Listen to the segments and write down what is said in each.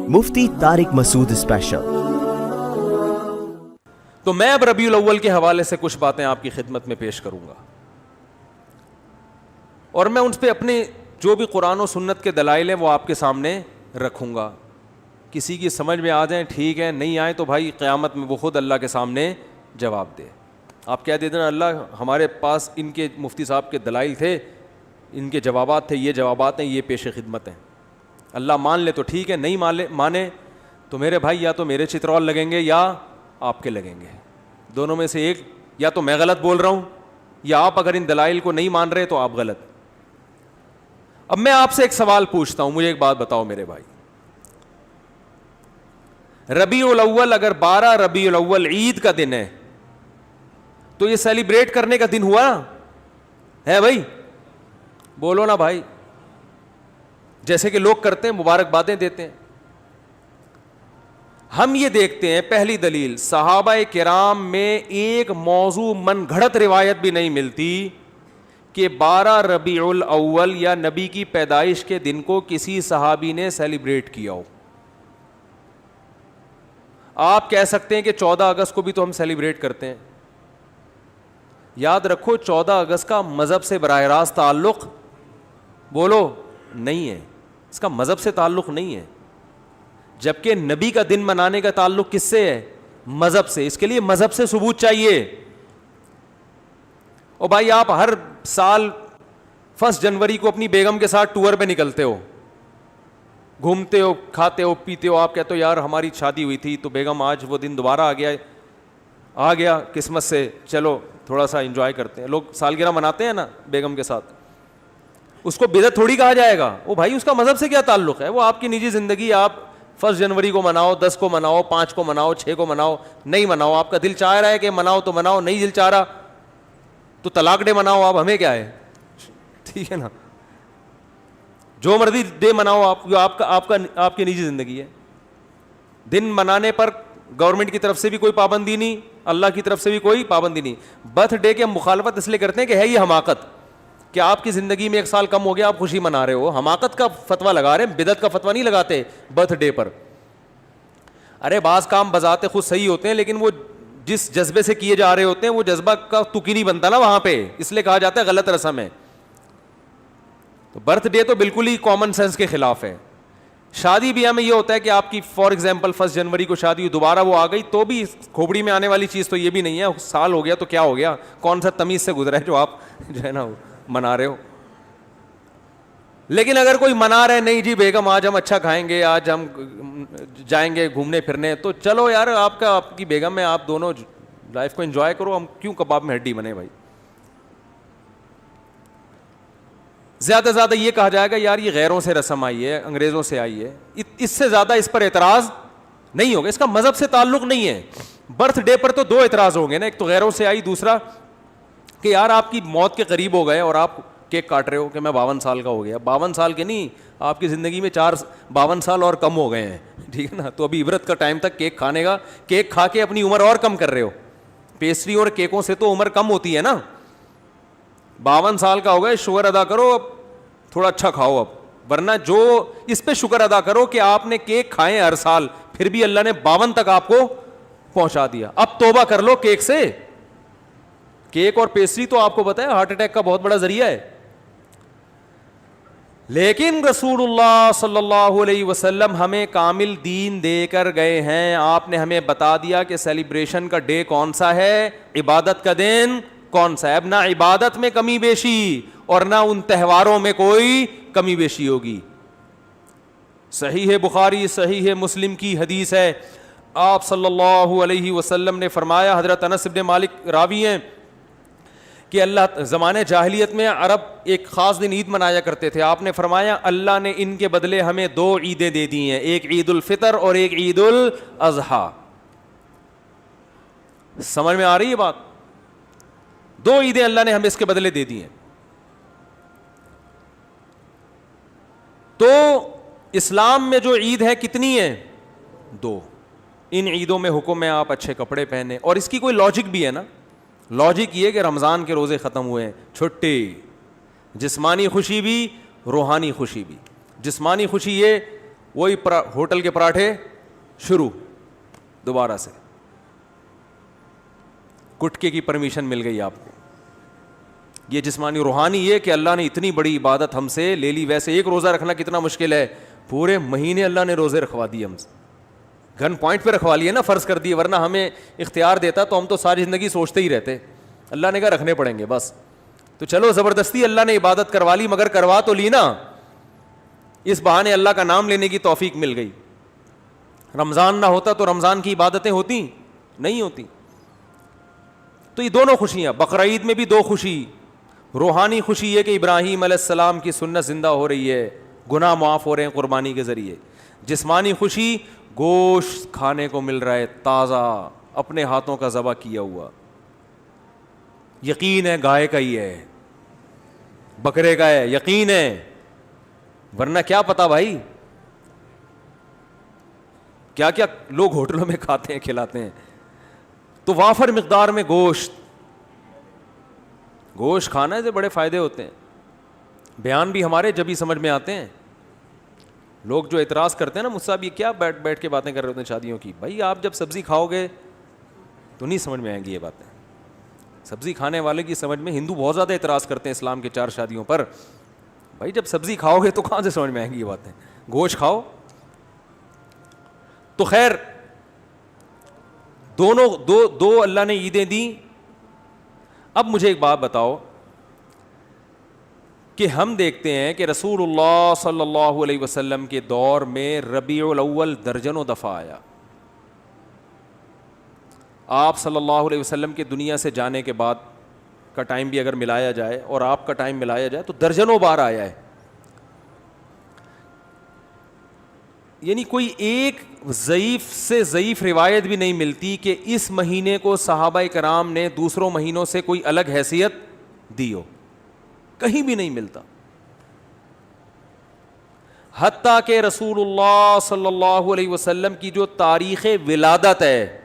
مفتی طارق مسعود special. تو میں اب ربیع الاول کے حوالے سے کچھ باتیں آپ کی خدمت میں پیش کروں گا، اور میں ان پہ اپنے جو بھی قرآن و سنت کے دلائل ہیں وہ آپ کے سامنے رکھوں گا. کسی کی سمجھ میں آ جائیں ٹھیک ہے، نہیں آئے تو بھائی قیامت میں وہ خود اللہ کے سامنے جواب دے. آپ کہہ دیتے نا اللہ ہمارے پاس ان کے مفتی صاحب کے دلائل تھے، ان کے جوابات تھے، یہ جوابات ہیں، یہ پیش خدمت ہیں. اللہ مان لے تو ٹھیک ہے، نہیں مانے تو میرے بھائی یا تو میرے چترول لگیں گے یا آپ کے لگیں گے. دونوں میں سے ایک، یا تو میں غلط بول رہا ہوں یا آپ اگر ان دلائل کو نہیں مان رہے تو آپ غلط. اب میں آپ سے ایک سوال پوچھتا ہوں، مجھے ایک بات بتاؤ میرے بھائی، ربیع الاول اگر 12 ربیع الاول عید کا دن ہے تو یہ سیلیبریٹ کرنے کا دن ہوا ہے بھائی؟ بولو نا بھائی، جیسے کہ لوگ کرتے ہیں، مبارکبادیں دیتے ہیں. ہم یہ دیکھتے ہیں پہلی دلیل، صحابہ کرام میں ایک موضوع من گھڑت روایت بھی نہیں ملتی کہ 12 ربیع الاول یا نبی کی پیدائش کے دن کو کسی صحابی نے سیلیبریٹ کیا ہو. آپ کہہ سکتے ہیں کہ 14 اگست کو بھی تو ہم سیلیبریٹ کرتے ہیں. یاد رکھو 14 اگست کا مذہب سے براہ راست تعلق، بولو، نہیں ہے. اس کا مذہب سے تعلق نہیں ہے، جبکہ نبی کا دن منانے کا تعلق کس سے ہے؟ مذہب سے. اس کے لیے مذہب سے ثبوت چاہیے. اور بھائی آپ ہر سال 1 جنوری کو اپنی بیگم کے ساتھ ٹور پہ نکلتے ہو، گھومتے ہو، کھاتے ہو، پیتے ہو. آپ کہتے ہو یار ہماری شادی ہوئی تھی تو بیگم آج وہ دن دوبارہ آ گیا قسمت سے، چلو تھوڑا سا انجوائے کرتے ہیں. لوگ سالگرہ مناتے ہیں نا بیگم کے ساتھ، اس کو بدعت تھوڑی کہا جائے گا. وہ بھائی اس کا مذہب سے کیا تعلق ہے؟ وہ آپ کی نجی زندگی. آپ 1 جنوری کو مناؤ، 10 کو مناؤ، 5 کو مناؤ، 6 کو مناؤ، نہیں مناؤ. آپ کا دل چاہ رہا ہے کہ مناؤ تو مناؤ، نہیں دل چاہ رہا تو طلاق ڈے مناؤ. آپ ہمیں کیا ہے، ٹھیک ہے نا، جو مرضی ڈے مناؤ. آپ کی نجی زندگی ہے. دن منانے پر گورنمنٹ کی طرف سے بھی کوئی پابندی نہیں، اللہ کی طرف سے بھی کوئی پابندی نہیں. برتھ ڈے کی ہم مخالفت اس لیے کرتے ہیں کہ ہے یہ حماقت کہ آپ کی زندگی میں 1 سال کم ہو گیا، آپ خوشی منا رہے ہو. حماقت کا فتویٰ لگا رہے ہیں، بدعت کا فتویٰ نہیں لگاتے برتھ ڈے پر. ارے بعض کام بذات خود صحیح ہوتے ہیں لیکن وہ جس جذبے سے کیے جا رہے ہوتے ہیں وہ جذبہ کا تکی نہیں بنتا نا وہاں پہ، اس لیے کہا جاتا ہے غلط رسم ہے. تو برتھ ڈے تو بالکل ہی کامن سینس کے خلاف ہے. شادی بھی ہمیں یہ ہوتا ہے کہ آپ کی فار ایگزامپل 1 جنوری کو شادی ہوئی، دوبارہ وہ آ گئی تو بھی کھوپڑی میں آنے والی چیز تو یہ بھی نہیں ہے. سال ہو گیا تو کیا ہو گیا، کون سا تمیز سے گزرا ہے جو آپ جو ہے نا منا رہے ہو. لیکن اگر کوئی منا رہے نہیں جی بیگم آج ہم اچھا کھائیں گے، آج ہم جائیں گے گھومنے پھرنے، تو چلو یار آپ کی بیگم ہے، آپ دونوں لائف کو انجوائے کرو. ہم کیوں کباب میں ہڈی بنے بھائی؟ زیادہ سے زیادہ یہ کہا جائے گا یار یہ غیروں سے رسم آئی ہے، انگریزوں سے آئی ہے. اس سے زیادہ اس پر اعتراض نہیں ہوگا. اس کا مذہب سے تعلق نہیں ہے. برتھ ڈے پر تو 2 اعتراض ہوں گے نا، ایک تو غیروں سے آئی، دوسرا کہ یار آپ کی موت کے قریب ہو گئے اور آپ کیک کاٹ رہے ہو کہ میں 52 سال کا ہو گیا. 52 سال کے نہیں، آپ کی زندگی میں 52 سال اور کم ہو گئے ہیں، ٹھیک ہے نا. تو ابھی عبرت کا ٹائم تک کیک کھانے کا، کیک کھا کے اپنی عمر اور کم کر رہے ہو. پیسٹری اور کیکوں سے تو عمر کم ہوتی ہے نا. 52 سال کا ہو گئے، شکر ادا کرو، اب تھوڑا اچھا کھاؤ اب. ورنہ جو اس پہ شکر ادا کرو کہ آپ نے کیک کھائے ہر سال، پھر بھی اللہ نے 52 تک آپ کو پہنچا دیا. اب توبہ کر لو کیک سے. کیک اور پیسٹری تو آپ کو پتا ہے ہارٹ اٹیک کا بہت بڑا ذریعہ ہے. لیکن رسول اللہ صلی اللہ علیہ وسلم ہمیں کامل دین دے کر گئے ہیں. آپ نے ہمیں بتا دیا کہ سیلیبریشن کا ڈے کون سا ہے، عبادت کا دن کون سا ہے. اب نہ عبادت میں کمی بیشی اور نہ ان تہواروں میں کوئی کمی بیشی ہوگی. صحیح بخاری صحیح مسلم کی حدیث ہے، آپ صلی اللہ علیہ وسلم نے فرمایا، حضرت انس بن مالک راوی ہیں کہ اللہ زمانے جاہلیت میں عرب ایک خاص دن عید منایا کرتے تھے. آپ نے فرمایا اللہ نے ان کے بدلے ہمیں 2 عیدیں دے دی ہیں، ایک عید الفطر اور ایک عید الاضحیٰ. سمجھ میں آ رہی ہے بات؟ 2 عیدیں اللہ نے ہمیں اس کے بدلے دے دی ہیں. تو اسلام میں جو عید ہے کتنی ہے؟ 2. ان عیدوں میں حکم ہے آپ اچھے کپڑے پہنے، اور اس کی کوئی لاجک بھی ہے نا. لاجک یہ کہ رمضان کے روزے ختم ہوئے، چھٹی، جسمانی خوشی بھی روحانی خوشی بھی. جسمانی خوشی یہ وہی ہوٹل کے پراٹھے شروع دوبارہ سے. گٹکے کی پرمیشن مل گئی آپ کو. یہ جسمانی روحانی یہ کہ اللہ نے اتنی بڑی عبادت ہم سے لے لی. ویسے ایک روزہ رکھنا کتنا مشکل ہے, پورے مہینے اللہ نے روزے رکھوا دیے ہم سے, گن پوائنٹ پہ رکھوا لیے نا, فرض کر دیے, ورنہ ہمیں اختیار دیتا تو ہم تو ساری زندگی سوچتے ہی رہتے. اللہ نے کہا رکھنے پڑیں گے بس. تو چلو زبردستی اللہ نے عبادت کروا لی, مگر کروا تو لی نا, اس بہانے اللہ کا نام لینے کی توفیق مل گئی. رمضان نہ ہوتا تو رمضان کی عبادتیں ہوتی نہیں ہوتی. تو یہ دونوں خوشیاں, بقرعید میں بھی دو خوشی, روحانی خوشی ہے کہ ابراہیم علیہ السلام کی سنت زندہ ہو رہی ہے, گناہ معاف ہو رہے ہیں قربانی کے ذریعے. جسمانی خوشی گوشت کھانے کو مل رہا ہے تازہ, اپنے ہاتھوں کا ذبح کیا ہوا. یقین ہے گائے کا ہی ہے, بکرے کا ہے, یقین ہے, ورنہ کیا پتا بھائی کیا کیا لوگ ہوٹلوں میں کھاتے ہیں کھلاتے ہیں. تو وافر مقدار میں گوشت کھانا سے بڑے فائدے ہوتے ہیں. بیان بھی ہمارے جبھی سمجھ میں آتے ہیں. لوگ جو اعتراض کرتے ہیں نا مجھ سے, یہ کیا بیٹھ کے باتیں کر رہے ہوتے ہیں شادیوں کی, بھائی آپ جب سبزی کھاؤ گے تو نہیں سمجھ میں آئیں گی یہ باتیں. سبزی کھانے والے کی سمجھ میں, ہندو بہت زیادہ اعتراض کرتے ہیں اسلام کے 4 شادیوں پر, بھائی جب سبزی کھاؤ گے تو کہاں سے سمجھ میں آئیں گی یہ باتیں, گوشت کھاؤ. تو خیر دونوں دو اللہ نے عیدیں دی. اب مجھے ایک بات بتاؤ کہ ہم دیکھتے ہیں کہ رسول اللہ صلی اللہ علیہ وسلم کے دور میں ربیع الاول درجنوں دفعہ آیا. آپ صلی اللہ علیہ وسلم کے دنیا سے جانے کے بعد کا ٹائم بھی اگر ملایا جائے اور آپ کا ٹائم ملایا جائے تو درجنوں بار آیا ہے. یعنی کوئی ایک ضعیف سے ضعیف روایت بھی نہیں ملتی کہ اس مہینے کو صحابہ کرام نے دوسروں مہینوں سے کوئی الگ حیثیت دی ہو, کہیں بھی نہیں ملتا. حتیٰ کہ رسول اللہ صلی اللہ علیہ وسلم کی جو تاریخ ولادت ہے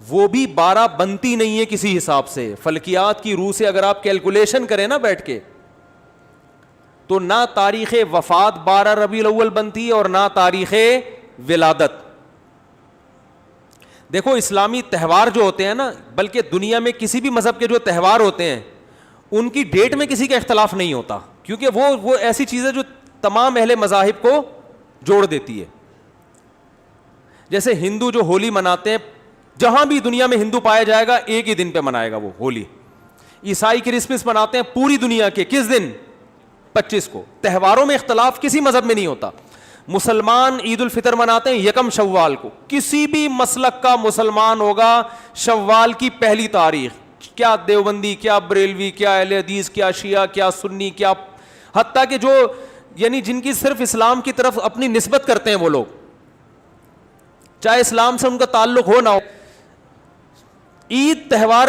وہ بھی 12 بنتی نہیں ہے کسی حساب سے. فلکیات کی روح سے اگر آپ کیلکولیشن کریں نا بیٹھ کے, تو نہ تاریخ وفات 12 ربیع الاول بنتی ہے اور نہ تاریخ ولادت. دیکھو اسلامی تہوار جو ہوتے ہیں نا, بلکہ دنیا میں کسی بھی مذہب کے جو تہوار ہوتے ہیں ان کی ڈیٹ میں کسی کا اختلاف نہیں ہوتا, کیونکہ وہ ایسی چیز ہے جو تمام اہل مذاہب کو جوڑ دیتی ہے. جیسے ہندو جو ہولی مناتے ہیں, جہاں بھی دنیا میں ہندو پایا جائے گا ایک ہی دن پہ منائے گا وہ ہولی. عیسائی کرسمس مناتے ہیں پوری دنیا کے کس دن, 25 کو. تہواروں میں اختلاف کسی مذہب میں نہیں ہوتا. مسلمان عید الفطر مناتے ہیں 1 شوال کو. کسی بھی مسلک کا مسلمان ہوگا شوال کی پہلی تاریخ, کیا دیوبندی, کیا بریلوی, کیا اہل حدیث, کیا شیعہ, کیا سنی, کیا حتیٰ کہ جو یعنی جن کی صرف اسلام کی طرف اپنی نسبت کرتے ہیں وہ لوگ, چاہے اسلام سے ان کا تعلق ہو نہ ہو, عید تہوار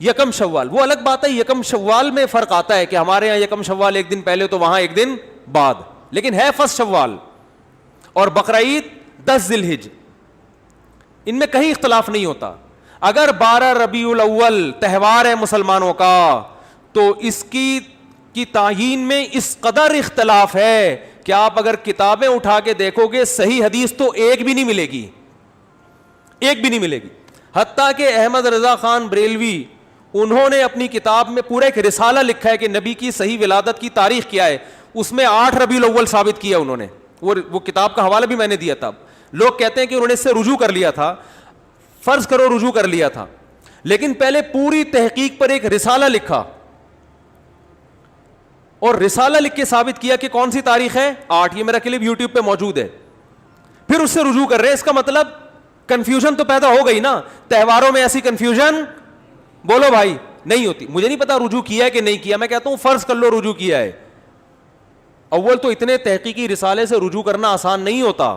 1 شوال وہ الگ بات ہے. 1 شوال میں فرق آتا ہے کہ ہمارے یہاں 1 شوال ایک دن پہلے تو وہاں ایک دن بعد, لیکن ہے 1 شوال. اور بقرعید 10 ذی الحج, ان میں کہیں اختلاف نہیں ہوتا. اگر 12 ربیع الاول تہوار ہے مسلمانوں کا تو اس کی تعیین میں اس قدر اختلاف ہے کہ آپ اگر کتابیں اٹھا کے دیکھو گے صحیح حدیث تو ایک بھی نہیں ملے گی, ایک بھی نہیں ملے گی. حتیٰ کہ احمد رضا خان بریلوی انہوں نے اپنی کتاب میں پورا ایک رسالہ لکھا ہے کہ نبی کی صحیح ولادت کی تاریخ کیا ہے, اس میں 8 ربیع الاول ثابت کیا انہوں نے. وہ کتاب کا حوالہ بھی میں نے دیا تھا. لوگ کہتے ہیں کہ انہوں نے اس سے رجوع کر لیا تھا, فرض کرو رجوع کر لیا تھا, لیکن پہلے پوری تحقیق پر ایک رسالہ لکھا اور رسالہ لکھ کے ثابت کیا کہ کون سی تاریخ ہے 8. یہ میرا کلپ یوٹیوب پہ موجود ہے. پھر اس سے رجوع کر رہے ہیں. اس کا مطلب کنفیوژن تو پیدا ہو گئی نا. تہواروں میں ایسی کنفیوژن بولو بھائی نہیں ہوتی. مجھے نہیں پتا رجوع کیا ہے کہ نہیں کیا, میں کہتا ہوں فرض کر لو رجوع کیا ہے. اول تو اتنے تحقیقی رسالے سے رجوع کرنا آسان نہیں ہوتا.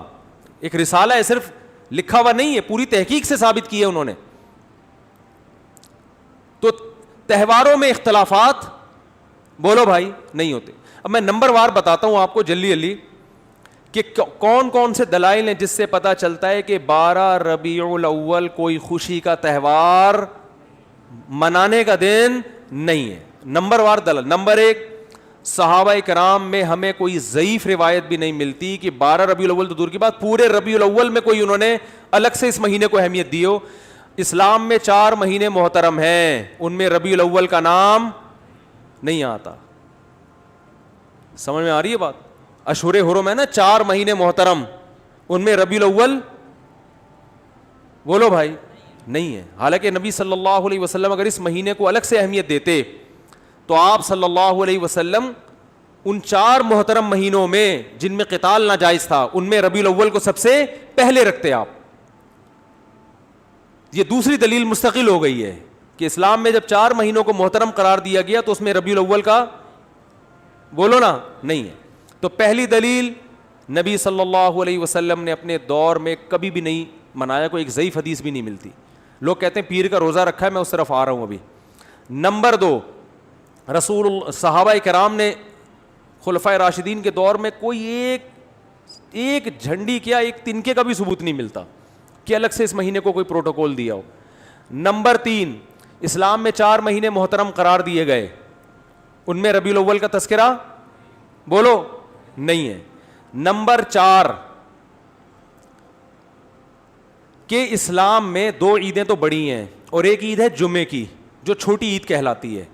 ایک رسالہ ہے, صرف لکھا ہوا نہیں ہے, پوری تحقیق سے ثابت کی ہے انہوں نے. تو تہواروں میں اختلافات بولو بھائی نہیں ہوتے. اب میں نمبر وار بتاتا ہوں آپ کو جلدی کہ کون کون سے دلائل ہیں جس سے پتا چلتا ہے کہ 12 ربیع الاول کوئی خوشی کا تہوار منانے کا دن نہیں ہے. نمبر وار دلائل. نمبر 1, صحابہ کرام میں ہمیں کوئی ضعیف روایت بھی نہیں ملتی کہ 12 ربیع الاول تو دور کی بات, پورے ربیع الاول میں کوئی انہوں نے الگ سے اس مہینے کو اہمیت دی ہو. اسلام میں 4 مہینے محترم ہیں, ان میں ربیع الاول کا نام نہیں آتا. سمجھ میں آ رہی ہے بات؟ اشہر حرم ہے نا 4 مہینے محترم, ان میں ربیع الاول بولو بھائی نہیں ہے. حالانکہ نبی صلی اللہ علیہ وسلم اگر اس مہینے کو الگ سے اہمیت دیتے تو آپ صلی اللہ علیہ وسلم ان 4 محترم مہینوں میں جن میں قتال ناجائز تھا ان میں ربیع الاول کو سب سے پہلے رکھتے آپ. یہ دوسری دلیل مستقل ہو گئی ہے کہ اسلام میں جب 4 مہینوں کو محترم قرار دیا گیا تو اس میں ربیع الاول کا بولو نا نہیں ہے. تو پہلی دلیل, نبی صلی اللہ علیہ وسلم نے اپنے دور میں کبھی بھی نہیں منایا, کوئی ایک ضعیف حدیث بھی نہیں ملتی. لوگ کہتے ہیں پیر کا روزہ رکھا ہے, میں اس طرف آ رہا ہوں ابھی. نمبر 2, صحابہ کرام نے خلفائے راشدین کے دور میں کوئی ایک جھنڈی کیا ایک تنکے کا بھی ثبوت نہیں ملتا کہ الگ سے اس مہینے کو کوئی پروٹوکول دیا ہو. نمبر 3, اسلام میں 4 مہینے محترم قرار دیے گئے, ان میں ربیع الاول کا تذکرہ بولو نہیں ہے. نمبر 4 کہ اسلام میں 2 عیدیں تو بڑی ہیں اور ایک عید ہے جمعے کی جو چھوٹی عید کہلاتی ہے.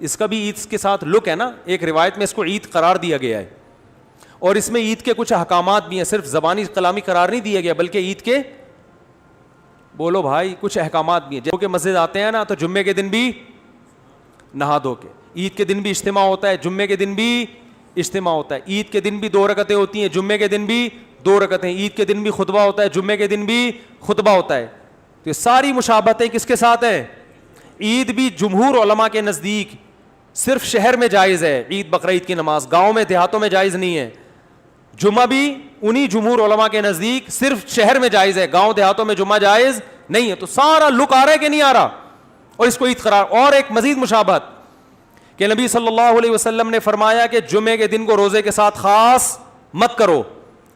اس کا بھی عید کے ساتھ لک ہے نا, ایک روایت میں اس کو عید قرار دیا گیا ہے اور اس میں عید کے کچھ احکامات بھی ہیں, صرف زبانی کلامی قرار نہیں دیا گیا بلکہ عید کے بولو بھائی کچھ احکامات بھی ہیں. جو کہ مسجد آتے ہیں نا تو جمعے کے دن بھی نہا دھو کے, عید کے دن بھی اجتماع ہوتا ہے, جمعے کے دن بھی اجتماع ہوتا ہے, عید کے دن بھی 2 رکعتیں ہوتی ہیں, جمعے کے دن بھی 2 رکعتیں, عید کے دن بھی خطبہ ہوتا ہے, جمعے کے دن بھی خطبہ ہوتا ہے. تو یہ ساری مشابہتیں کس کے ساتھ ہیں؟ عید بھی جمہور علماء کے نزدیک صرف شہر میں جائز ہے, عید بقرعید کی نماز گاؤں میں دیہاتوں میں جائز نہیں ہے. جمعہ بھی انہی جمہور علماء کے نزدیک صرف شہر میں جائز ہے, گاؤں دیہاتوں میں جمعہ جائز نہیں ہے. تو سارا لک آ رہا ہے کہ نہیں آ رہا, اور اس کو عید قرار. اور ایک مزید مشابہت کہ نبی صلی اللہ علیہ وسلم نے فرمایا کہ جمعے کے دن کو روزے کے ساتھ خاص مت کرو.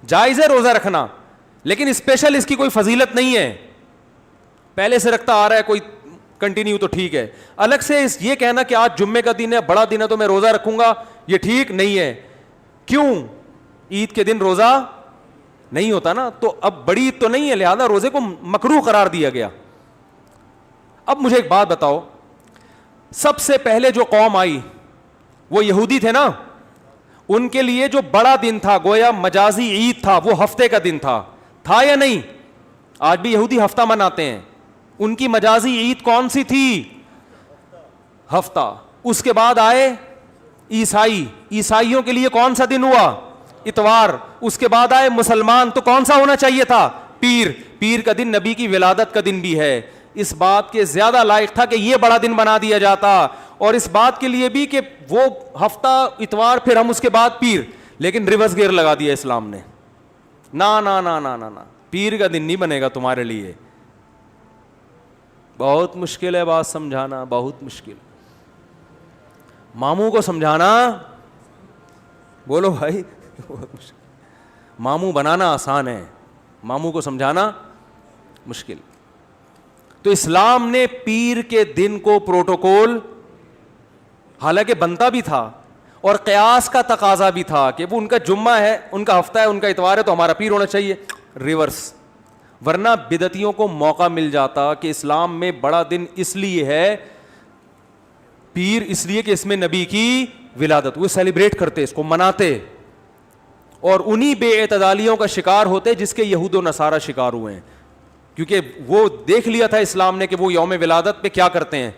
جائز ہے روزہ رکھنا لیکن اسپیشل اس کی کوئی فضیلت نہیں ہے, پہلے سے رکھتا آ رہا ہے کوئی کنٹینیو تو ٹھیک ہے. الگ سے یہ کہنا کہ آج جمعے کا دن ہے, بڑا دن ہے تو میں روزہ رکھوں گا, یہ ٹھیک نہیں ہے. کیوں؟ عید کے دن روزہ نہیں ہوتا نا, تو اب بڑی عید تو نہیں ہے لہذا روزے کو مکروہ قرار دیا گیا. اب مجھے ایک بات بتاؤ, سب سے پہلے جو قوم آئی وہ یہودی تھے نا, ان کے لیے جو بڑا دن تھا گویا مجازی عید تھا, وہ ہفتے کا دن تھا یا نہیں؟ آج بھی یہودی ہفتہ مناتے ہیں, ان کی مجازی عید کون سی تھی؟ ہفتہ. اس کے بعد آئے عیسائیوں کے لیے کون سا دن ہوا؟ اتوار. اس کے بعد آئے مسلمان, تو کون سا ہونا چاہیے تھا؟ پیر کا دن نبی کی ولادت کا دن بھی ہے, اس بات کے زیادہ لائق تھا کہ یہ بڑا دن بنا دیا جاتا, اور اس بات کے لیے بھی کہ وہ ہفتہ اتوار پھر ہم اس کے بعد پیر. لیکن ریورس گیئر لگا دیا اسلام نے, نا نا نا نا نا نا, پیر کا دن نہیں بنے گا تمہارے لیے. بہت مشکل ہے بات سمجھانا, بہت مشکل. ماموں کو سمجھانا بولو بھائی بہت مشکل. ماموں بنانا آسان ہے, ماموں کو سمجھانا مشکل. تو اسلام نے پیر کے دن کو پروٹوکول حالانکہ بنتا بھی تھا اور قیاس کا تقاضا بھی تھا کہ وہ ان کا جمعہ ہے, ان کا ہفتہ ہے, ان کا اتوار ہے تو ہمارا پیر ہونا چاہیے, ریورس. ورنہ بدعتیوں کو موقع مل جاتا کہ اسلام میں بڑا دن اس لیے ہے پیر, اس لیے کہ اس میں نبی کی ولادت, وہ سیلیبریٹ کرتے, اس کو مناتے, اور انہی بے اعتدالیوں کا شکار ہوتے جس کے یہود و نصارہ شکار ہوئے ہیں, کیونکہ وہ دیکھ لیا تھا اسلام نے کہ وہ یوم ولادت پہ کیا کرتے ہیں.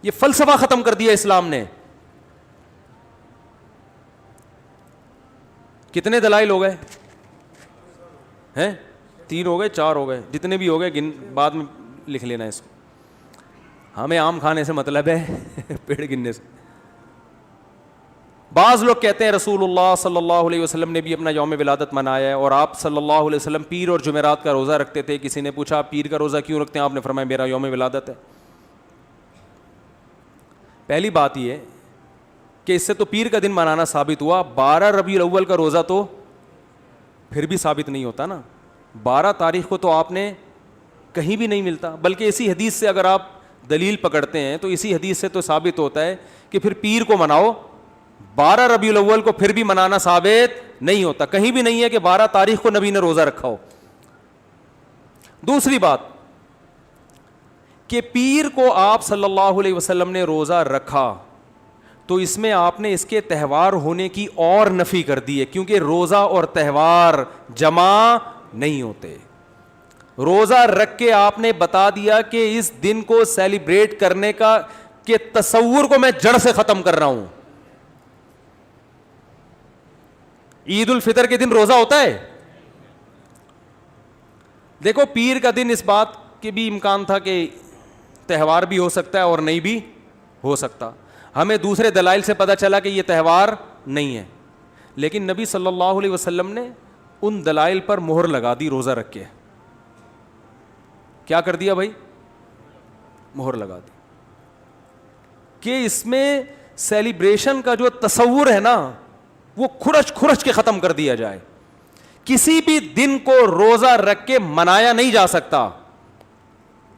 یہ فلسفہ ختم کر دیا اسلام نے. کتنے دلائل ہو گئے ہیں؟ 3 ہو گئے, 4 ہو گئے, جتنے بھی ہو گئے بعد میں لکھ لینا اس کو. ہمیں آم کھانے سے مطلب ہے پیڑ گننے سے. بعض لوگ کہتے ہیں رسول اللہ صلی اللہ علیہ وسلم نے بھی اپنا یوم ولادت منایا ہے, اور آپ صلی اللہ علیہ وسلم پیر اور جمعرات کا روزہ رکھتے تھے. کسی نے پوچھا آپ پیر کا روزہ کیوں رکھتے ہیں؟ آپ نے فرمایا میرا یوم ولادت ہے. پہلی بات یہ کہ اس سے تو پیر کا دن منانا ثابت ہوا, 12 ربیع الاول کا روزہ تو پھر بھی ثابت نہیں ہوتا نا. 12 تاریخ کو تو آپ نے کہیں بھی نہیں ملتا, بلکہ اسی حدیث سے اگر آپ دلیل پکڑتے ہیں تو اسی حدیث سے تو ثابت ہوتا ہے کہ پھر پیر کو مناؤ 12 ربیع الاول کو پھر بھی منانا ثابت نہیں ہوتا. کہیں بھی نہیں ہے کہ 12 تاریخ کو نبی نے روزہ رکھا ہو. دوسری بات کہ پیر کو آپ صلی اللہ علیہ وسلم نے روزہ رکھا تو اس میں آپ نے اس کے تہوار ہونے کی اور نفی کر دی ہے, کیونکہ روزہ اور تہوار جمع نہیں ہوتے. روزہ رکھ کے آپ نے بتا دیا کہ اس دن کو سیلیبریٹ کرنے کا کہ تصور کو میں جڑ سے ختم کر رہا ہوں. عید الفطر کے دن روزہ ہوتا ہے؟ دیکھو پیر کا دن اس بات کے بھی امکان تھا کہ تہوار بھی ہو سکتا ہے اور نہیں بھی ہو سکتا. ہمیں دوسرے دلائل سے پتہ چلا کہ یہ تہوار نہیں ہے, لیکن نبی صلی اللہ علیہ وسلم نے ان دلائل پر مہر لگا دی روزہ رکھ کے. کیا کر دیا بھائی؟ مہر لگا دی کہ اس میں سیلیبریشن کا جو تصور ہے نا وہ کھرچ کے ختم کر دیا جائے. کسی بھی دن کو روزہ رکھ کے منایا نہیں جا سکتا.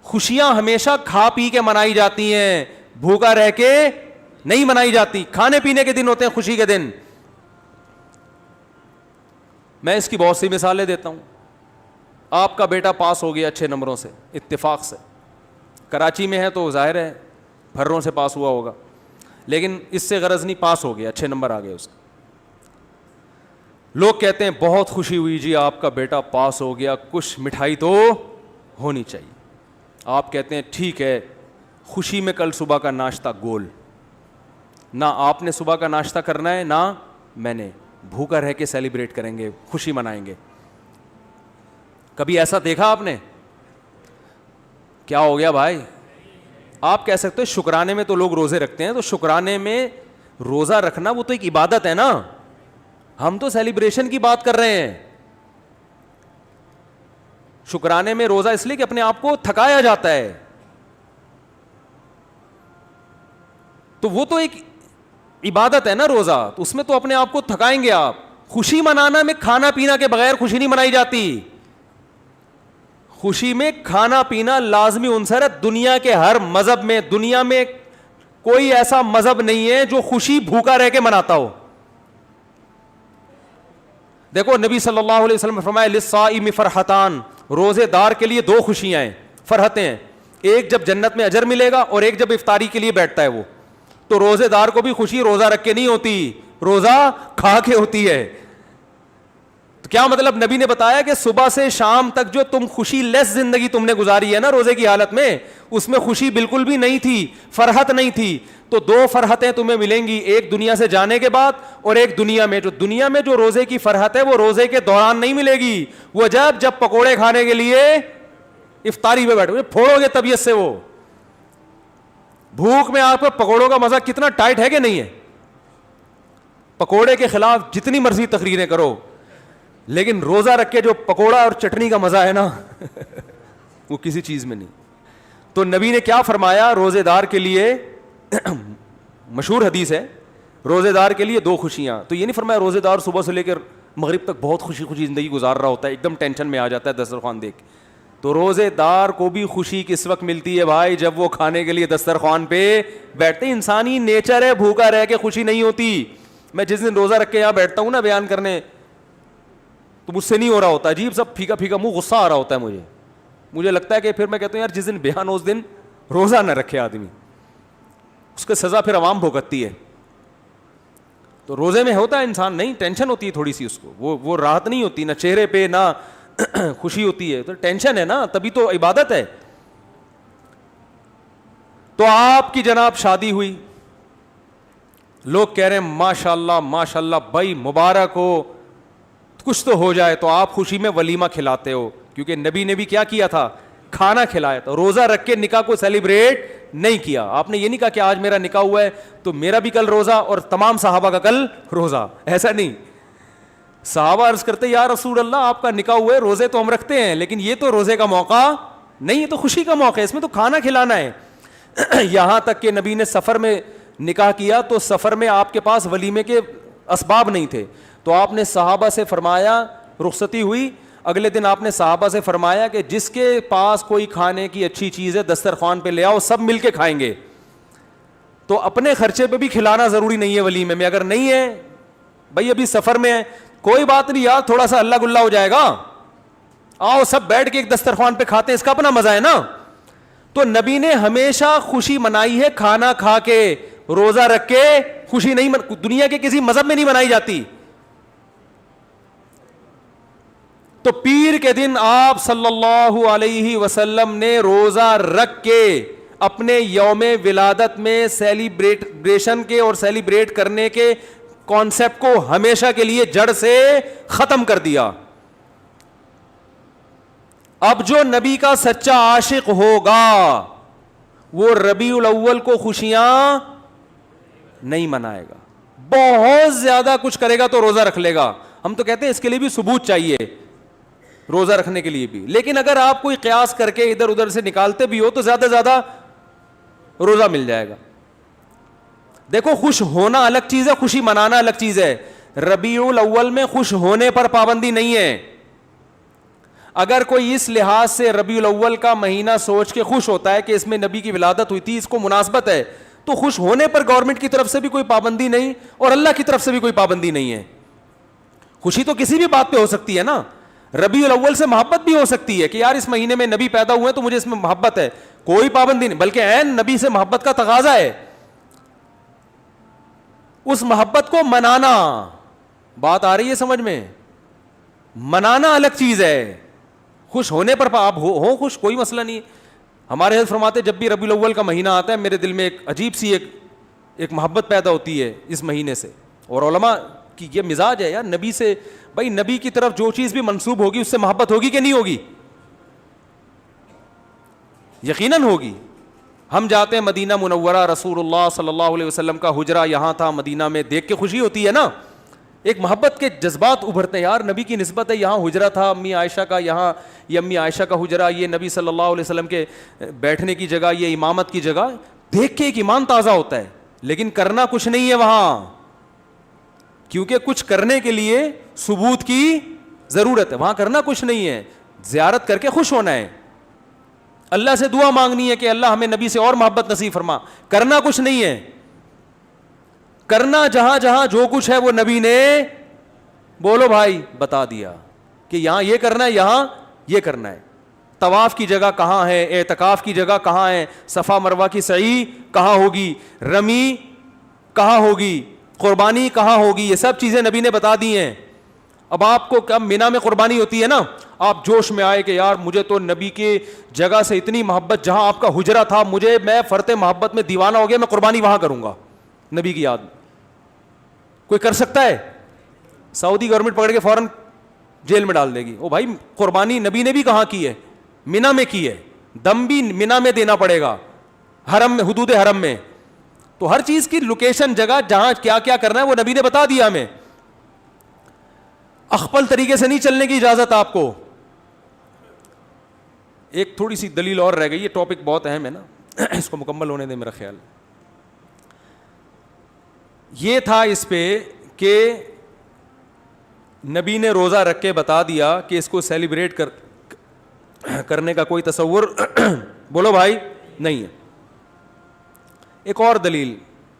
خوشیاں ہمیشہ کھا پی کے منائی جاتی ہیں, بھوکا رہ کے نہیں منائی جاتی. کھانے پینے کے دن ہوتے ہیں خوشی کے دن. میں اس کی بہت سی مثالیں دیتا ہوں. آپ کا بیٹا پاس ہو گیا اچھے نمبروں سے, اتفاق سے, کراچی میں ہے تو ظاہر ہے پھروں سے پاس ہوا ہوگا, لیکن اس سے غرض نہیں, پاس ہو گیا, اچھے نمبر آ گئے اس کے. لوگ کہتے ہیں بہت خوشی ہوئی جی آپ کا بیٹا پاس ہو گیا, کچھ مٹھائی تو ہونی چاہیے. آپ کہتے ہیں ٹھیک ہے, خوشی میں کل صبح کا ناشتہ گول. نہ آپ نے صبح کا ناشتہ کرنا ہے نہ میں نے, بھوکا رہ کے سیلیبریٹ کریں گے, خوشی منائیں گے. کبھی ایسا دیکھا آپ نے؟ کیا ہو گیا بھائی؟ آپ کہہ سکتے ہیں شکرانے میں تو لوگ روزے رکھتے ہیں, تو شکرانے میں روزہ رکھنا وہ تو ایک عبادت ہے نا. ہم تو سیلیبریشن کی بات کر رہے ہیں. شکرانے میں روزہ اس لیے کہ اپنے آپ کو تھکایا جاتا ہے, تو وہ تو ایک عبادت ہے نا روزہ, تو اس میں تو اپنے آپ کو تھکائیں گے آپ. خوشی منانا میں کھانا پینا کے بغیر خوشی نہیں منائی جاتی. خوشی میں کھانا پینا لازمی عنصر ہے. دنیا کے ہر مذہب میں, دنیا میں کوئی ایسا مذہب نہیں ہے جو خوشی بھوکا رہ کے مناتا ہو. دیکھو نبی صلی اللہ علیہ وسلم نے فرمایا للصائم فرحتان, روزے دار کے لیے 2 خوشیاں ہیں, فرحتیں ہیں. ایک جب جنت میں اجر ملے گا, اور ایک جب افطاری کے لیے بیٹھتا ہے وہ. تو روزے دار کو بھی خوشی روزہ رکھ کے نہیں ہوتی, روزہ کھا کے ہوتی ہے. تو کیا مطلب؟ نبی نے بتایا کہ صبح سے شام تک جو تم خوشی لیس زندگی تم نے گزاری ہے نا روزے کی حالت میں, اس میں خوشی بالکل بھی نہیں تھی, فرحت نہیں تھی. تو 2 فرحتیں تمہیں ملیں گی, ایک دنیا سے جانے کے بعد اور ایک دنیا میں. جو دنیا میں جو روزے کی فرحت ہے وہ روزے کے دوران نہیں ملے گی, وہ جب پکوڑے کھانے کے لیے افطاری میں بیٹھو گے, پھوڑو گے طبیعت سے. وہ بھوک میں آپ کو پکوڑوں کا مزہ کتنا ٹائٹ ہے کہ نہیں ہے. پکوڑے کے خلاف جتنی مرضی تقریریں کرو, لیکن روزہ رکھ کے جو پکوڑا اور چٹنی کا مزہ ہے نا وہ کسی چیز میں نہیں. تو نبی نے کیا فرمایا روزے دار کے لیے؟ مشہور حدیث ہے, روزے دار کے لیے 2 خوشیاں. تو یہ نہیں فرمایا روزے دار صبح سے لے کر مغرب تک بہت خوشی زندگی گزار رہا ہوتا ہے, ایک دم ٹینشن میں آ جاتا ہے دسترخوان دیکھ. تو روزے دار کو بھی خوشی کس وقت ملتی ہے بھائی؟ جب وہ کھانے کے لیے دسترخوان پہ بیٹھتے ہیں. انسانی نیچر ہے, بھوکا رہ کے خوشی نہیں ہوتی. میں جس دن روزہ رکھ کے یہاں بیٹھتا ہوں نا بیان کرنے, تو مجھ سے نہیں ہو رہا ہوتا, عجیب سب پھیکا پھیکا منہ, غصہ آ رہا ہوتا ہے مجھے لگتا ہے کہ پھر میں کہتا ہوں یار جس دن بیان ہو اس دن روزہ نہ رکھے آدمی, اس کا سزا پھر عوام بھگتتی ہے. تو روزے میں ہوتا ہے انسان نہیں, ٹینشن ہوتی ہے تھوڑی سی اس کو, وہ راحت نہیں ہوتی, نہ چہرے پہ نہ خوشی ہوتی ہے. تو ٹینشن ہے نا, تبھی تو عبادت ہے. تو آپ کی جناب شادی ہوئی, لوگ کہہ رہے ہیں ماشاء اللہ بھائی مبارک ہو, کچھ تو ہو جائے. تو آپ خوشی میں ولیمہ کھلاتے ہو, کیونکہ نبی نے بھی کیا کیا تھا؟ کھانا کھلایا تھا. روزہ رکھ کے نکاح کو سیلیبریٹ نہیں کیا. آپ نے یہ نہیں کہا کہ آج میرا نکاح ہوا ہے تو میرا بھی کل روزہ اور تمام صحابہ کا کل روزہ, ایسا نہیں. صحابہ عرض کرتے یا رسول اللہ آپ کا نکاح ہوا ہے, روزے تو ہم رکھتے ہیں, لیکن یہ تو روزے کا موقع نہیں, یہ تو خوشی کا موقع ہے, اس میں تو کھانا کھلانا ہے. یہاں تک کہ نبی نے سفر میں نکاح کیا تو سفر میں آپ کے پاس ولیمے کے اسباب نہیں تھے, تو آپ نے صحابہ سے فرمایا, رخصتی ہوئی, اگلے دن آپ نے صحابہ سے فرمایا کہ جس کے پاس کوئی کھانے کی اچھی چیز ہے دسترخوان پہ لے آؤ, سب مل کے کھائیں گے. تو اپنے خرچے پہ بھی کھلانا ضروری نہیں ہے ولیمے میں. اگر نہیں ہے بھائی ابھی سفر میں ہے, کوئی بات نہیں یار, تھوڑا سا اللہ گلا ہو جائے گا, آؤ سب بیٹھ کے ایک دسترخوان پہ کھاتے ہیں, اس کا اپنا مزہ ہے نا. تو نبی نے ہمیشہ خوشی منائی ہے کھانا کھا کے, روزہ رکھ کے خوشی نہیں دنیا کے کسی مذہب میں نہیں منائی جاتی. تو پیر کے دن آپ صلی اللہ علیہ وسلم نے روزہ رکھ کے اپنے یوم ولادت میں سیلیبریشن کے اور سیلیبریٹ کرنے کے کانسیپٹ کو ہمیشہ کے لیے جڑ سے ختم کر دیا. اب جو نبی کا سچا عاشق ہوگا وہ ربیع الاول کو خوشیاں نہیں منائے گا, بہت زیادہ کچھ کرے گا تو روزہ رکھ لے گا. ہم تو کہتے ہیں اس کے لیے بھی ثبوت چاہیے روزہ رکھنے کے لیے بھی, لیکن اگر آپ کوئی قیاس کر کے ادھر ادھر سے نکالتے بھی ہو تو زیادہ سے زیادہ روزہ مل جائے گا. دیکھو خوش ہونا الگ چیز ہے, خوشی منانا الگ چیز ہے. ربیع الاول میں خوش ہونے پر پابندی نہیں ہے. اگر کوئی اس لحاظ سے ربیع الاول کا مہینہ سوچ کے خوش ہوتا ہے کہ اس میں نبی کی ولادت ہوئی تھی, اس کو مناسبت ہے, تو خوش ہونے پر گورنمنٹ کی طرف سے بھی کوئی پابندی نہیں اور اللہ کی طرف سے بھی کوئی پابندی نہیں ہے. خوشی تو کسی بھی بات پہ ہو سکتی ہے نا. ربیع الاول سے محبت بھی ہو سکتی ہے کہ یار اس مہینے میں نبی پیدا ہوئے تو مجھے اس میں محبت ہے, کوئی پابندی نہیں, بلکہ عین نبی سے محبت کا تقاضا ہے. اس محبت کو منانا, بات آ رہی ہے سمجھ میں, منانا الگ چیز ہے. خوش ہونے پر آپ ہو خوش, کوئی مسئلہ نہیں. ہمارے حضرت فرماتے جب بھی ربیع الاول کا مہینہ آتا ہے میرے دل میں ایک عجیب سی ایک محبت پیدا ہوتی ہے اس مہینے سے. اور علماء کی یہ مزاج ہے یار, نبی سے بھائی نبی کی طرف جو چیز بھی منسوب ہوگی اس سے محبت ہوگی کہ نہیں ہوگی؟ یقیناً ہوگی. ہم جاتے ہیں مدینہ منورہ, رسول اللہ صلی اللہ علیہ وسلم کا حجرہ یہاں تھا مدینہ میں, دیکھ کے خوشی ہوتی ہے نا, ایک محبت کے جذبات ابھرتے ہیں, یار نبی کی نسبت ہے, یہاں حجرہ تھا امی عائشہ کا, یہاں یہ امی عائشہ کا حجرہ, یہ نبی صلی اللہ علیہ وسلم کے بیٹھنے کی جگہ, یہ امامت کی جگہ, دیکھ کے ایک ایمان تازہ ہوتا ہے. لیکن کرنا کچھ نہیں ہے وہاں, کیونکہ کچھ کرنے کے لیے ثبوت کی ضرورت ہے. وہاں کرنا کچھ نہیں ہے, زیارت کر کے خوش ہونا ہے, اللہ سے دعا مانگنی ہے کہ اللہ ہمیں نبی سے اور محبت نصیب فرما. کرنا کچھ نہیں ہے, کرنا جہاں جہاں جو کچھ ہے وہ نبی نے بولو بھائی بتا دیا کہ یہاں یہ کرنا ہے, یہاں یہ کرنا ہے. طواف کی جگہ کہاں ہے, اعتکاف کی جگہ کہاں ہے, صفا مروہ کی سعی کہاں ہوگی, رمی کہاں ہوگی, قربانی کہاں ہوگی, یہ سب چیزیں نبی نے بتا دی ہیں. اب آپ کو کب مینا میں قربانی ہوتی ہے نا, آپ جوش میں آئے کہ یار مجھے تو نبی کی جگہ سے اتنی محبت, جہاں آپ کا حجرہ تھا مجھے, میں فرط محبت میں دیوانہ ہو گیا, میں قربانی وہاں کروں گا نبی کی یاد. کوئی کر سکتا ہے؟ سعودی گورنمنٹ پکڑ کے فوراً جیل میں ڈال دے گی. او بھائی قربانی نبی نے بھی کہاں کی ہے؟ مینا میں کی ہے, دم بھی مینا میں دینا پڑے گا, حرم میں, حدود حرم میں. تو ہر چیز کی لوکیشن, جگہ جہاں کیا کیا کرنا ہے وہ نبی نے بتا دیا ہمیں. اخپل طریقے سے نہیں چلنے کی اجازت آپ کو. ایک تھوڑی سی دلیل اور رہ گئی, یہ ٹاپک بہت اہم ہے نا, اس کو مکمل ہونے دیں میرا خیال. یہ تھا اس پہ کہ نبی نے روزہ رکھ کے بتا دیا کہ اس کو سیلیبریٹ کرنے کا کوئی تصور بولو بھائی نہیں ہے. ایک اور دلیل,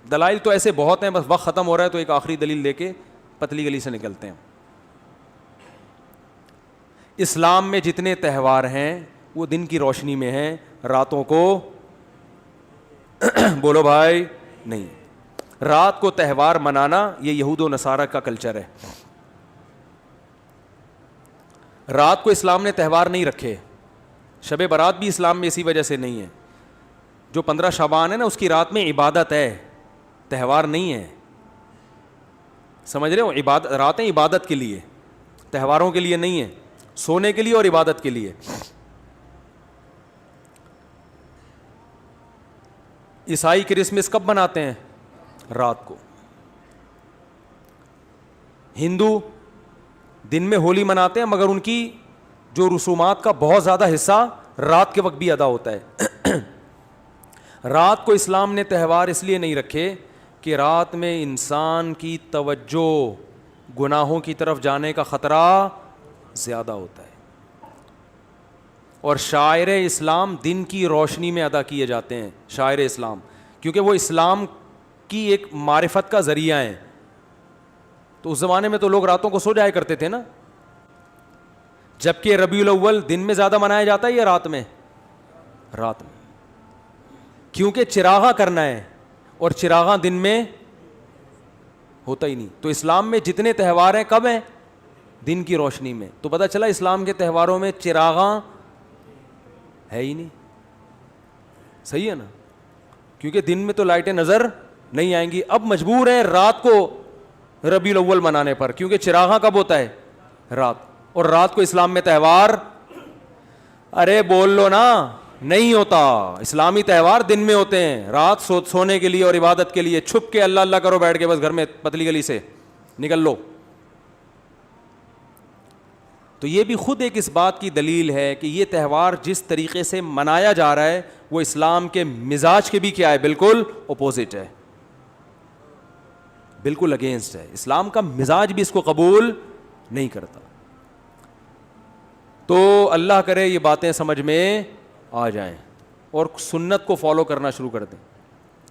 دلائل تو ایسے بہت ہیں, بس وقت ختم ہو رہا ہے تو ایک آخری دلیل لے کے پتلی گلی سے نکلتے ہیں. اسلام میں جتنے تہوار ہیں وہ دن کی روشنی میں ہیں, راتوں کو بولو بھائی نہیں. رات کو تہوار منانا یہ یہود و نصارہ کا کلچر ہے. رات کو اسلام نے تہوار نہیں رکھے. شب برات بھی اسلام میں اسی وجہ سے نہیں ہے. جو 15 شعبان ہے نا اس کی رات میں عبادت ہے, تہوار نہیں ہے. سمجھ رہے ہو, راتیں عبادت کے لیے, تہواروں کے لیے نہیں ہے, سونے کے لیے اور عبادت کے لیے. عیسائی کرسمس کب مناتے ہیں؟ رات کو. ہندو دن میں ہولی مناتے ہیں مگر ان کی جو رسومات کا بہت زیادہ حصہ رات کے وقت بھی ادا ہوتا ہے. رات کو اسلام نے تہوار اس لیے نہیں رکھے کہ رات میں انسان کی توجہ گناہوں کی طرف جانے کا خطرہ زیادہ ہوتا ہے. اور شاعر اسلام دن کی روشنی میں ادا کیے جاتے ہیں, شاعر اسلام, کیونکہ وہ اسلام کی ایک معرفت کا ذریعہ ہیں. تو اس زمانے میں تو لوگ راتوں کو سو جایا کرتے تھے نا, جبکہ ربیع الاول دن میں زیادہ منایا جاتا ہے یا رات میں؟ رات میں, کیونکہ چراغاں کرنا ہے اور چراغاں دن میں ہوتا ہی نہیں. تو اسلام میں جتنے تہوار ہیں کب ہیں؟ دن کی روشنی میں. تو پتہ چلا اسلام کے تہواروں میں چراغاں ہے ہی نہیں. صحیح ہے نا, کیونکہ دن میں تو لائٹیں نظر نہیں آئیں گی. اب مجبور ہیں رات کو ربیع الاول منانے پر, کیونکہ چراغاں کب ہوتا ہے؟ رات. اور رات کو اسلام میں تہوار, ارے بول لو نا, نہیں ہوتا. اسلامی تہوار دن میں ہوتے ہیں, رات سونے کے لیے اور عبادت کے لیے. چھپ کے اللہ اللہ کرو بیٹھ کے بس گھر میں پتلی گلی سے نکل لو. تو یہ بھی خود ایک اس بات کی دلیل ہے کہ یہ تہوار جس طریقے سے منایا جا رہا ہے وہ اسلام کے مزاج کے بھی کیا ہے؟ بالکل اپوزٹ ہے, بالکل اگینسٹ ہے. اسلام کا مزاج بھی اس کو قبول نہیں کرتا. تو اللہ کرے یہ باتیں سمجھ میں آ جائیں اور سنت کو فالو کرنا شروع کر دیں.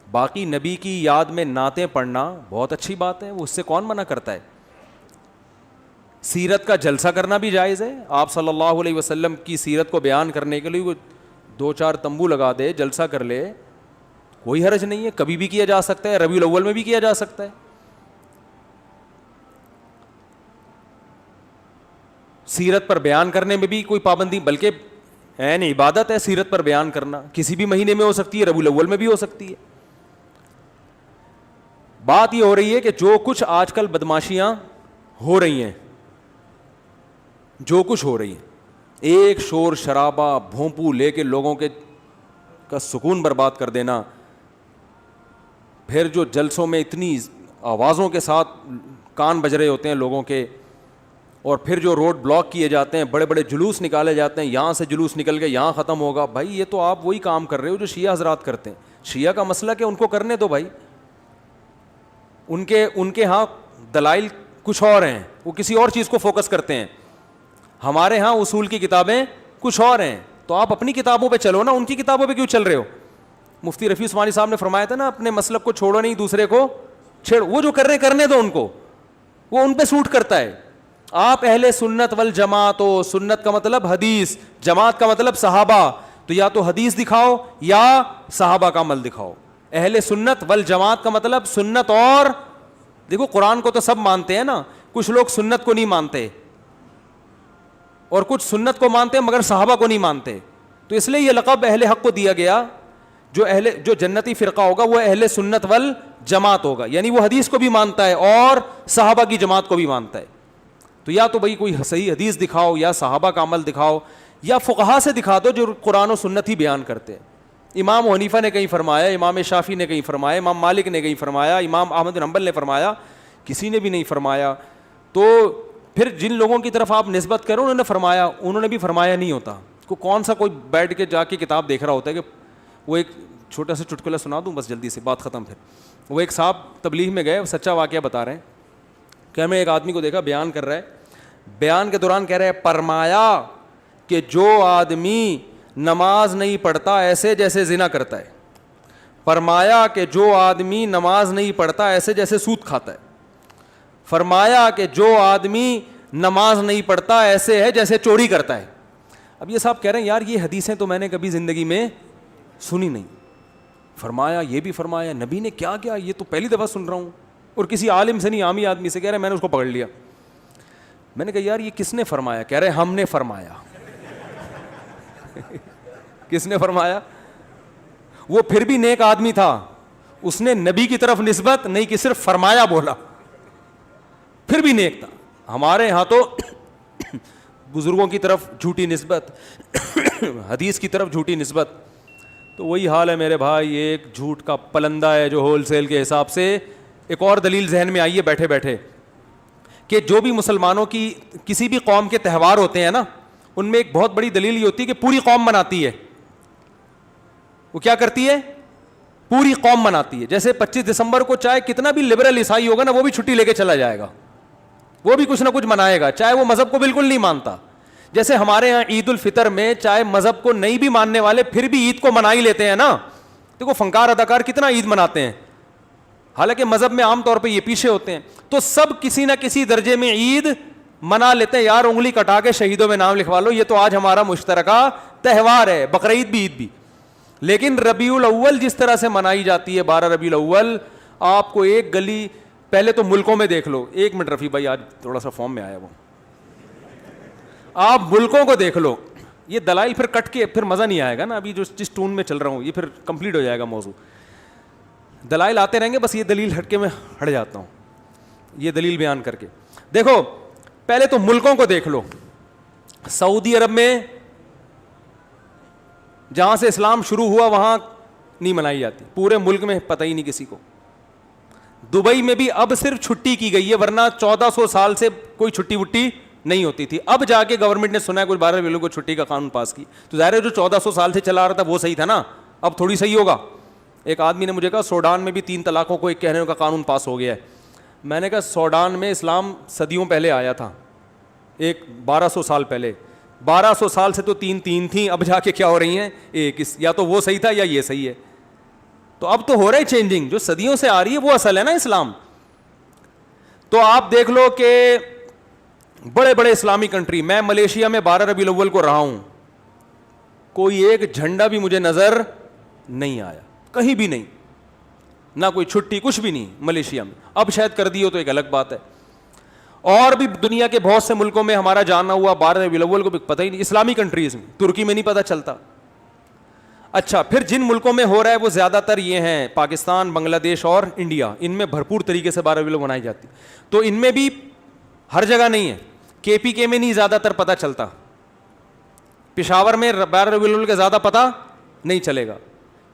باقی نبی کی یاد میں نعتیں پڑھنا بہت اچھی بات ہے, وہ اس سے کون منع کرتا ہے. سیرت کا جلسہ کرنا بھی جائز ہے. آپ صلی اللہ علیہ وسلم کی سیرت کو بیان کرنے کے لیے وہ 2-4 تمبو لگا دے, جلسہ کر لے, کوئی حرج نہیں ہے. کبھی بھی کیا جا سکتا ہے, ربیع الاول میں بھی کیا جا سکتا ہے. سیرت پر بیان کرنے میں بھی کوئی پابندی, بلکہ عین عبادت ہے سیرت پر بیان کرنا. کسی بھی مہینے میں ہو سکتی ہے, ربیع الاول میں بھی ہو سکتی ہے. بات یہ ہو رہی ہے کہ جو کچھ آج کل بدماشیاں ہو رہی ہیں, جو کچھ ہو رہی ہے, ایک شور شرابہ بھونپو لے کے لوگوں کے کا سکون برباد کر دینا, پھر جو جلسوں میں اتنی آوازوں کے ساتھ کان بج رہے ہوتے ہیں لوگوں کے, اور پھر جو روڈ بلاک کیے جاتے ہیں, بڑے بڑے جلوس نکالے جاتے ہیں, یہاں سے جلوس نکل کے یہاں ختم ہوگا. بھائی یہ تو آپ وہی کام کر رہے ہو جو شیعہ حضرات کرتے ہیں. شیعہ کا مسئلہ کہ ان کو کرنے دو بھائی, ان کے ہاں دلائل کچھ اور ہیں, وہ کسی اور چیز کو فوکس کرتے ہیں. ہمارے ہاں اصول کی کتابیں کچھ اور ہیں, تو آپ اپنی کتابوں پہ چلو نا, ان کی کتابوں پہ کیوں چل رہے ہو؟ مفتی رفیع عثمانی صاحب نے فرمایا تھا نا, اپنے مسلک کو چھوڑو نہیں, دوسرے کو چھیڑو. وہ جو کر رہے کرنے دو ان کو, وہ ان پہ سوٹ کرتا ہے. آپ اہل سنت والجماعت ہو, سنت کا مطلب حدیث, جماعت کا مطلب صحابہ, تو یا تو حدیث دکھاؤ یا صحابہ کا عمل دکھاؤ. اہل سنت والجماعت کا مطلب سنت, اور دیکھو قرآن کو تو سب مانتے ہیں نا, کچھ لوگ سنت کو نہیں مانتے اور کچھ سنت کو مانتے ہیں مگر صحابہ کو نہیں مانتے. تو اس لیے یہ لقب اہل حق کو دیا گیا. جو جنتی فرقہ ہوگا وہ اہل سنت والجماعت ہوگا, یعنی وہ حدیث کو بھی مانتا ہے اور صحابہ کی جماعت کو بھی مانتا ہے. تو یا تو بھائی کوئی صحیح حدیث دکھاؤ, یا صحابہ کا عمل دکھاؤ, یا فقہا سے دکھا دو جو قرآن و سنت ہی بیان کرتے ہیں. امام حنیفہ نے کہیں فرمایا, امام شافعی نے کہیں فرمایا, امام مالک نے کہیں فرمایا, امام احمد بن حنبل نے فرمایا, کسی نے بھی نہیں فرمایا. تو پھر جن لوگوں کی طرف آپ نسبت کرو انہوں نے فرمایا, انہوں نے بھی فرمایا نہیں ہوتا. کون سا کوئی بیٹھ کے جا کے کتاب دیکھ رہا ہوتا ہے کہ وہ ایک چھوٹا سا چٹکلا سنا دوں بس جلدی سے بات ختم. پھر وہ ایک صاحب تبلیغ میں گئے, سچا واقعہ بتا رہے ہیں کہ میں ایک آدمی کو دیکھا بیان کر رہا ہے, بیان کے دوران کہہ رہے ہیں فرمایا کہ جو آدمی نماز نہیں پڑھتا ایسے جیسے زنا کرتا ہے, فرمایا کہ جو آدمی نماز نہیں پڑھتا ایسے جیسے سود کھاتا ہے, فرمایا کہ جو آدمی نماز نہیں پڑھتا ایسے ہے جیسے چوری کرتا ہے. اب یہ صاحب کہہ رہے ہیں یار یہ حدیثیں تو میں نے کبھی زندگی میں سنی نہیں. فرمایا یہ بھی فرمایا, نبی نے کیا کیا یہ تو پہلی دفعہ سن رہا ہوں, اور کسی عالم سے نہیں عامی آدمی سے. کہہ رہے میں نے اس کو پکڑ لیا. میں نے کہا یار یہ کس نے فرمایا؟ کہہ رہے ہم نے فرمایا. کس نے فرمایا؟ وہ پھر بھی نیک آدمی تھا, اس نے نبی کی طرف نسبت نہیں کی, صرف فرمایا بولا, پھر بھی نیک تھا. ہمارے ہاں تو بزرگوں کی طرف جھوٹی نسبت, حدیث کی طرف جھوٹی نسبت. تو وہی حال ہے میرے بھائی, ایک جھوٹ کا پلندہ ہے جو ہول سیل کے حساب سے. ایک اور دلیل ذہن میں آئی ہے بیٹھے بیٹھے کہ جو بھی مسلمانوں کی کسی بھی قوم کے تہوار ہوتے ہیں نا, ان میں ایک بہت بڑی دلیل یہ ہوتی ہے کہ پوری قوم مناتی ہے. وہ کیا کرتی ہے؟ پوری قوم مناتی ہے. جیسے 25 دسمبر کو چاہے کتنا بھی لبرل عیسائی ہوگا نا, وہ بھی چھٹی لے کے چلا جائے گا, وہ بھی کچھ نہ کچھ منائے گا, چاہے وہ مذہب کو بالکل نہیں مانتا. جیسے ہمارے ہاں عید الفطر میں چاہے مذہب کو نہیں بھی ماننے والے پھر بھی عید کو منا ہی لیتے ہیں نا. دیکھو فنکار اداکار کتنا عید مناتے ہیں, حالانکہ مذہب میں عام طور پہ یہ پیچھے ہوتے ہیں. تو سب کسی نہ کسی درجے میں عید منا لیتے ہیں. یار انگلی کٹا کے شہیدوں میں نام لکھوا لو, یہ تو آج ہمارا مشترکہ تہوار ہے, بقرعید بھی عید بھی. لیکن ربیع الاول جس طرح سے منائی جاتی ہے, 12 ربیع الاول, آپ کو ایک گلی پہلے تو ملکوں میں دیکھ لو. ایک منٹ رفیع بھائی, آج تھوڑا سا فارم میں آیا وہ, آپ ملکوں کو دیکھ لو. یہ دلائل پھر کٹ کے پھر مزہ نہیں آئے گا نا, ابھی جو جس ٹون میں چل رہا ہوں یہ پھر کمپلیٹ ہو جائے گا موضوع. دلائل آتے رہیں گے, بس یہ دلیل ہٹ کے میں ہٹ جاتا ہوں یہ دلیل بیان کر کے. دیکھو پہلے تو ملکوں کو دیکھ لو. سعودی عرب میں جہاں سے اسلام شروع ہوا وہاں نہیں منائی جاتی, پورے ملک میں پتہ ہی نہیں کسی کو. دبئی میں بھی اب صرف چھٹی کی گئی ہے, ورنہ 1400 سال سے کوئی چھٹی وٹی نہیں ہوتی تھی. اب جا کے گورنمنٹ نے سنا ہے کچھ 12 ربیع الاول کو چھٹی کا قانون پاس کی, تو ظاہر ہے جو 1400 سال سے چلا رہا تھا وہ صحیح تھا نا, اب تھوڑی صحیح ہوگا. ایک آدمی نے مجھے کہا سوڈان میں بھی 3 طلاقوں کو ایک کہنے کا قانون پاس ہو گیا ہے. میں نے کہا سوڈان میں اسلام صدیوں پہلے آیا تھا, ایک 1200 سال پہلے. 1200 سال سے تو 3 تھیں, اب جا کے کیا ہو رہی ہیں ایک, یا تو وہ صحیح تھا یا یہ صحیح ہے. تو اب تو ہو رہا ہے چینجنگ, جو صدیوں سے آ رہی ہے وہ اصل ہے نا اسلام. تو آپ دیکھ لو کہ بڑے بڑے اسلامی کنٹری, میں ملیشیا میں 12 ربیع الاول کو رہا ہوں, کوئی ایک جھنڈا بھی مجھے نظر نہیں آیا, کہیں بھی نہیں, نہ کوئی چھٹی, کچھ بھی نہیں ملیشیا میں. اب شاید کر دی ہو تو ایک الگ بات ہے. اور بھی دنیا کے بہت سے ملکوں میں ہمارا جانا ہوا 12 ربیع الاول کو بھی پتہ ہی نہیں, اسلامی کنٹریز میں, ترکی میں نہیں پتہ چلتا. اچھا, پھر جن ملکوں میں ہو رہا ہے وہ زیادہ تر یہ ہیں پاکستان, بنگلہ دیش اور انڈیا, ان میں بھرپور طریقے سے 12 ربیع الاول منائی جاتی. تو ان میں بھی ہر جگہ نہیں ہے, KPK میں نہیں زیادہ تر پتہ چلتا, پشاور میں 12 ربیع الاول کا زیادہ پتہ نہیں چلے گا,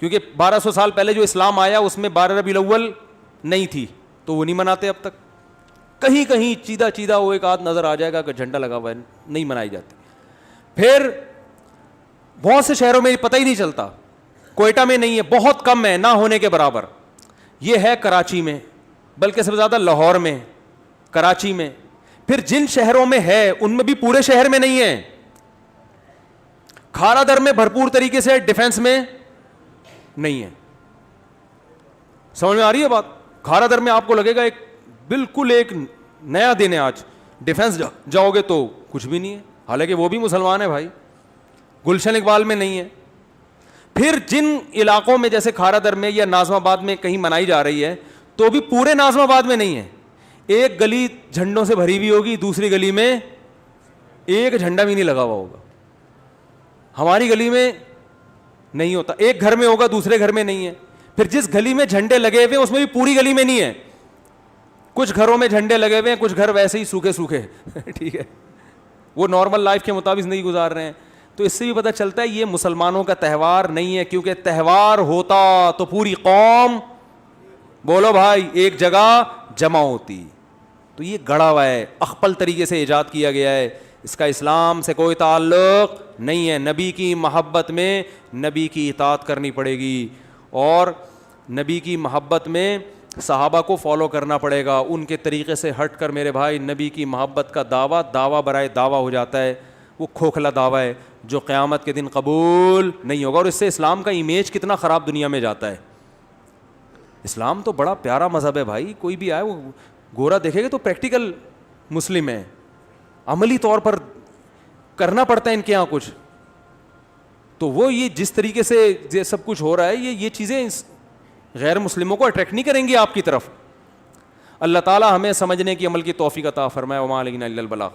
کیونکہ 1200 سال پہلے جو اسلام آیا اس میں 12 ربیع الاول نہیں تھی, تو وہ نہیں مناتے اب تک. کہیں کہیں چیدہ وہ ایک آدھ نظر آ جائے گا کہ جھنڈا لگا ہوا ہے, نہیں منائی جاتی. پھر بہت سے شہروں میں پتہ ہی نہیں چلتا, کوئٹہ میں نہیں ہے, بہت کم ہے, نہ ہونے کے برابر. یہ ہے کراچی میں, بلکہ سب سے زیادہ لاہور میں, کراچی میں. پھر جن شہروں میں ہے ان میں بھی پورے شہر میں نہیں ہے. کھارا در میں بھرپور طریقے سے, ڈیفنس میں نہیں ہے. سمجھ میں آ رہی ہے بات؟ کھارا در میں آپ کو لگے گا ایک بالکل ایک نیا دن ہے آج, ڈیفنس جاؤ گے تو کچھ بھی نہیں ہے, حالانکہ وہ بھی مسلمان ہے بھائی. گلشن اقبال میں نہیں ہے. پھر جن علاقوں میں جیسے کھارا در میں یا ناظم آباد میں کہیں منائی جا رہی ہے تو بھی پورے ناظم آباد میں نہیں ہے. ایک گلی جھنڈوں سے بھری ہوئی ہوگی, دوسری گلی میں ایک جھنڈا بھی نہیں لگا ہوا ہوگا. ہماری گلی میں نہیں ہوتا, ایک گھر میں ہوگا دوسرے گھر میں نہیں ہے. پھر جس گلی میں جھنڈے لگے ہوئے اس میں بھی پوری گلی میں نہیں ہے, کچھ گھروں میں جھنڈے لگے ہوئے ہیں, کچھ گھر ویسے ہی سوکھے ٹھیک ہے, وہ نارمل لائف کے مطابق زندگی گزار رہے ہیں. تو اس سے بھی پتہ چلتا ہے یہ مسلمانوں کا تہوار نہیں ہے, کیونکہ تہوار ہوتا تو پوری قوم, بولو بھائی, ایک جگہ جمع ہوتی. تو یہ گڑا ہوا ہے, اخپل طریقے سے ایجاد کیا گیا ہے, اس کا اسلام سے کوئی تعلق نہیں ہے. نبی کی محبت میں نبی کی اطاعت کرنی پڑے گی, اور نبی کی محبت میں صحابہ کو فالو کرنا پڑے گا. ان کے طریقے سے ہٹ کر میرے بھائی نبی کی محبت کا دعویٰ برائے دعویٰ ہو جاتا ہے. وہ کھوکھلا دعویٰ ہے جو قیامت کے دن قبول نہیں ہوگا, اور اس سے اسلام کا امیج کتنا خراب دنیا میں جاتا ہے. اسلام تو بڑا پیارا مذہب ہے بھائی, کوئی بھی آئے وہ گورا دیکھے گا تو پریکٹیکل مسلم ہے, عملی طور پر کرنا پڑتا ہے ان کے یہاں کچھ. تو وہ یہ جس طریقے سے یہ سب کچھ ہو رہا ہے, یہ چیزیں غیر مسلموں کو اٹریکٹ نہیں کریں گی آپ کی طرف. اللہ تعالی ہمیں سمجھنے کی عمل کی توفیق عطا فرمائے. وما علینا الا البلاغ.